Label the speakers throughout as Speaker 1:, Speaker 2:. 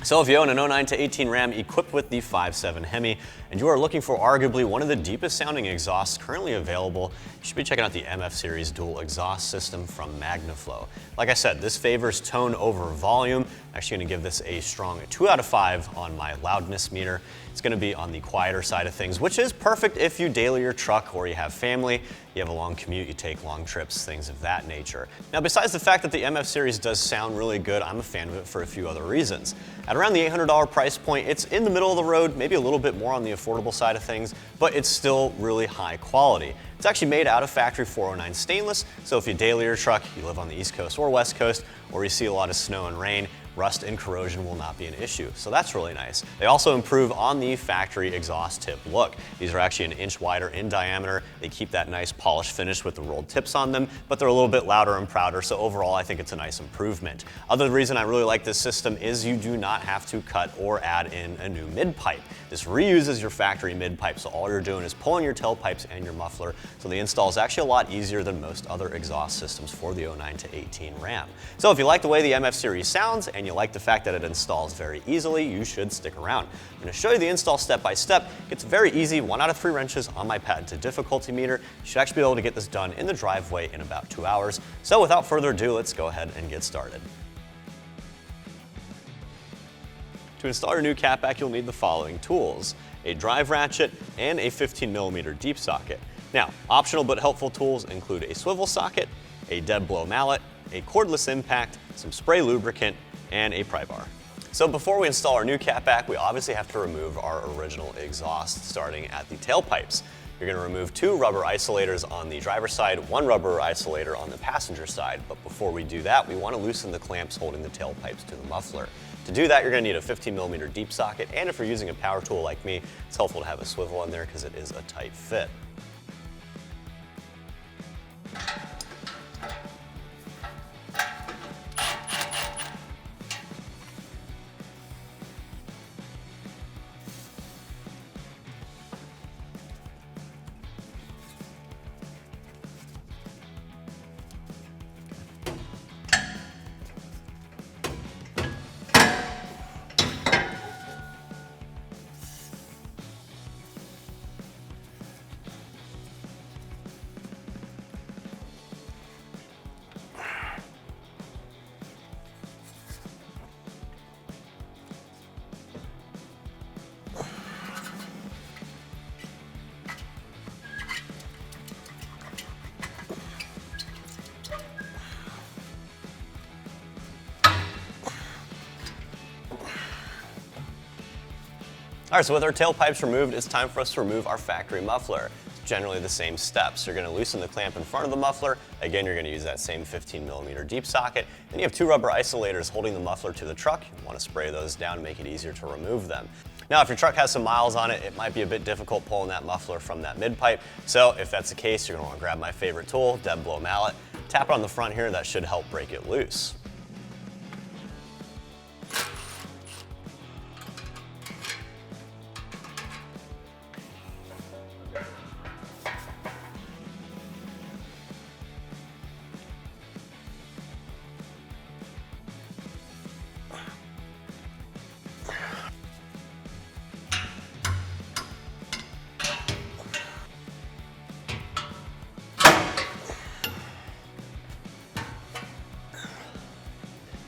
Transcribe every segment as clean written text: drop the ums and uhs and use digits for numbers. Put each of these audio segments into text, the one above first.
Speaker 1: So if you own an 09 to 18 Ram equipped with the 5.7 Hemi and you are looking for arguably one of the deepest sounding exhausts currently available, you should be checking out the MF Series dual exhaust system from Magnaflow. Like I said, this favors tone over volume. I'm actually going to give this a strong 2 out of 5 on my loudness meter. It's going to be on the quieter side of things, which is perfect if you daily your truck or you have family, you have a long commute, you take long trips, things of that nature. Now, besides the fact that the MF Series does sound really good, I'm a fan of it for a few other reasons. At around the $800 price point, it's in the middle of the road, maybe a little bit more on the affordable side of things, but it's still really high quality. It's actually made out of factory 409 stainless, so if you daily your truck, you live on the East Coast or West Coast, or you see a lot of snow and rain, rust and corrosion will not be an issue, so that's really nice. They also improve on the factory exhaust tip look. These are actually an inch wider in diameter. They keep that nice polished finish with the rolled tips on them, but they're a little bit louder and prouder, so overall I think it's a nice improvement. Other reason I really like this system is you do not have to cut or add in a new mid-pipe. This reuses your factory mid-pipe, so all you're doing is pulling your tailpipes and your muffler, so the install is actually a lot easier than most other exhaust systems for the 09 to 18 Ram. So if you like the way the MF Series sounds and you like the fact that it installs very easily, you should stick around. I'm going to show you the install step by step. It's very easy, 1 out of 3 wrenches on my patented difficulty meter. You should actually be able to get this done in the driveway in about 2 hours. So without further ado, let's go ahead and get started. To install your new catback, you'll need the following tools: a drive ratchet and a 15mm deep socket. Now, optional but helpful tools include a swivel socket, a dead blow mallet, a cordless impact, some spray lubricant, and a pry bar. So before we install our new catback, we obviously have to remove our original exhaust, starting at the tailpipes. You're going to remove 2 rubber isolators on the driver's side, 1 rubber isolator on the passenger side. But before we do that, we want to loosen the clamps holding the tailpipes to the muffler. To do that, you're going to need a 15mm deep socket, and if you're using a power tool like me, it's helpful to have a swivel in there because it is a tight fit. All right, so with our tailpipes removed, it's time for us to remove our factory muffler. It's generally the same steps. You're going to loosen the clamp in front of the muffler. Again, you're going to use that same 15mm deep socket. Then you have 2 rubber isolators holding the muffler to the truck. You want to spray those down to make it easier to remove them. Now, if your truck has some miles on it, it might be a bit difficult pulling that muffler from that mid-pipe. So if that's the case, you're going to want to grab my favorite tool, dead blow mallet. Tap it on the front here. That should help break it loose.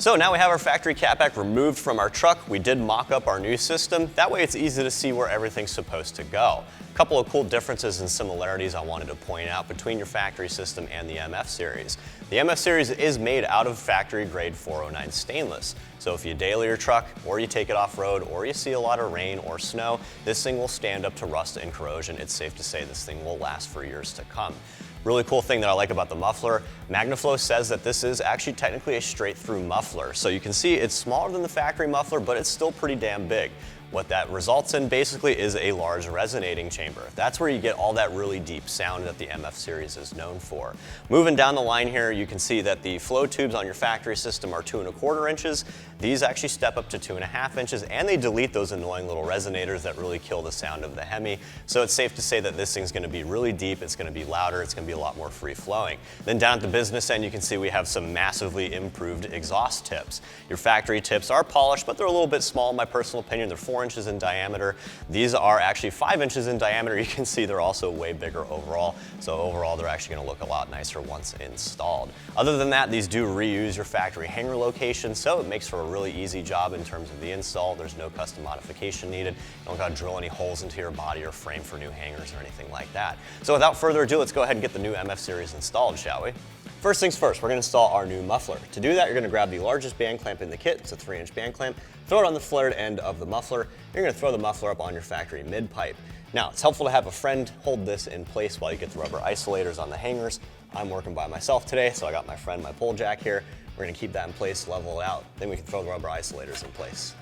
Speaker 1: So now we have our factory catback removed from our truck. We did mock up our new system. That way it's easy to see where everything's supposed to go. couple of cool differences and similarities I wanted to point out between your factory system and the MF series. The MF series is made out of factory grade 409 stainless. So if you daily your truck, or you take it off-road, or you see a lot of rain or snow, this thing will stand up to rust and corrosion. It's safe to say this thing will last for years to come. Really cool thing that I like about the muffler, Magnaflow says that this is actually technically a straight-through muffler. So you can see it's smaller than the factory muffler, but it's still pretty damn big. What that results in basically is a large resonating chamber. That's where you get all that really deep sound that the MF series is known for. Moving down the line here, you can see that the flow tubes on your factory system are 2 1/4 inches. These actually step up to 2 1/2 inches, and they delete those annoying little resonators that really kill the sound of the Hemi. So it's safe to say that this thing's gonna be really deep, it's gonna be louder, it's gonna be a lot more free flowing. Then down at the business end, you can see we have some massively improved exhaust tips. Your factory tips are polished, but they're a little bit small in my personal opinion. They're 4 inches in diameter. These are actually 5 inches in diameter. You can see they're also way bigger overall. So overall, they're actually gonna look a lot nicer once installed. Other than that, these do reuse your factory hanger location, so it makes for a really easy job in terms of the install. There's no custom modification needed. You don't gotta drill any holes into your body or frame for new hangers or anything like that. So without further ado, let's go ahead and get the new MF series installed, shall we? First things first, we're going to install our new muffler. To do that, you're going to grab the largest band clamp in the kit. It's a 3-inch band clamp. Throw it on the flared end of the muffler. You're going to throw the muffler up on your factory mid pipe. Now, it's helpful to have a friend hold this in place while you get the rubber isolators on the hangers. I'm working by myself today, so I got my friend, my pole jack here. We're going to keep that in place, level it out. Then we can throw the rubber isolators in place.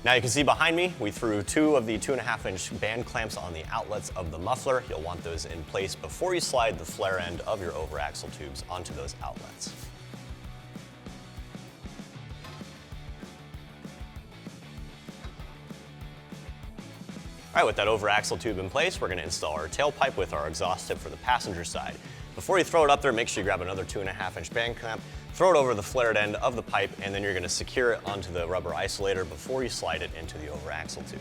Speaker 1: Now you can see behind me, we threw 2 of the 2 1/2-inch band clamps on the outlets of the muffler. You'll want those in place before you slide the flare end of your over axle tubes onto those outlets. All right, with that over axle tube in place, we're gonna install our tailpipe with our exhaust tip for the passenger side. Before you throw it up there, make sure you grab another 2 1/2-inch band clamp, throw it over the flared end of the pipe, and then you're gonna secure it onto the rubber isolator before you slide it into the over axle tube.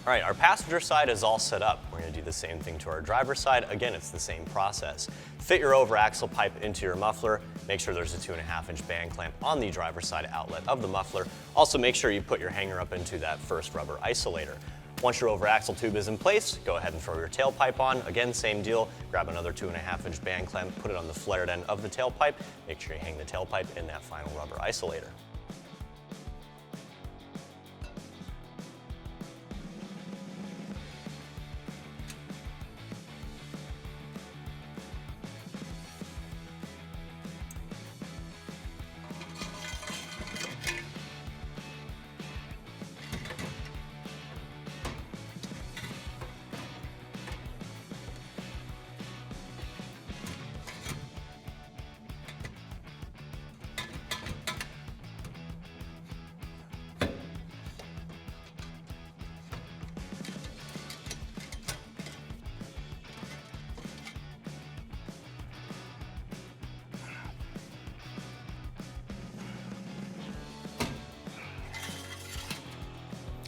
Speaker 1: All right, our passenger side is all set up. We're gonna do the same thing to our driver's side. Again, it's the same process. Fit your over axle pipe into your muffler. Make sure there's a 2 1/2-inch band clamp on the driver's side outlet of the muffler. Also make sure you put your hanger up into that first rubber isolator. Once your over axle tube is in place, go ahead and throw your tailpipe on. Again, same deal. Grab another 2 1/2-inch band clamp, put it on the flared end of the tailpipe. Make sure you hang the tailpipe in that final rubber isolator.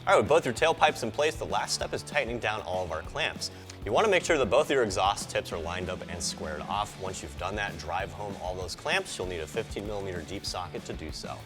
Speaker 1: All right, with both your tailpipes in place, the last step is tightening down all of our clamps. You want to make sure that both of your exhaust tips are lined up and squared off. Once you've done that, drive home all those clamps. You'll need a 15mm deep socket to do so.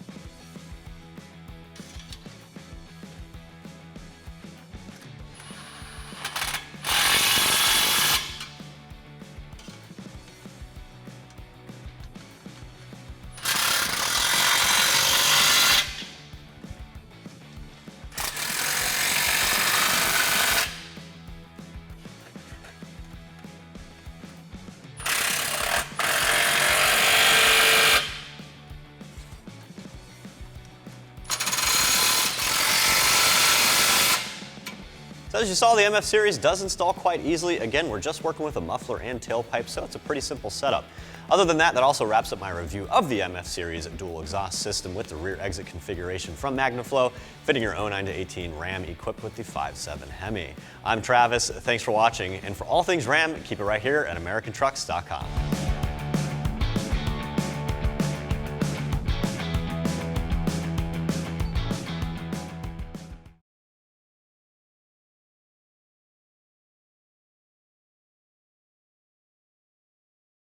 Speaker 1: As you saw, the MF series does install quite easily. Again, we're just working with a muffler and tailpipe, so it's a pretty simple setup. Other than that, that also wraps up my review of the MF series dual exhaust system with the rear exit configuration from Magnaflow, fitting your 09 to 18 Ram equipped with the 5.7 Hemi. I'm Travis, thanks for watching, and for all things Ram, keep it right here at AmericanTrucks.com.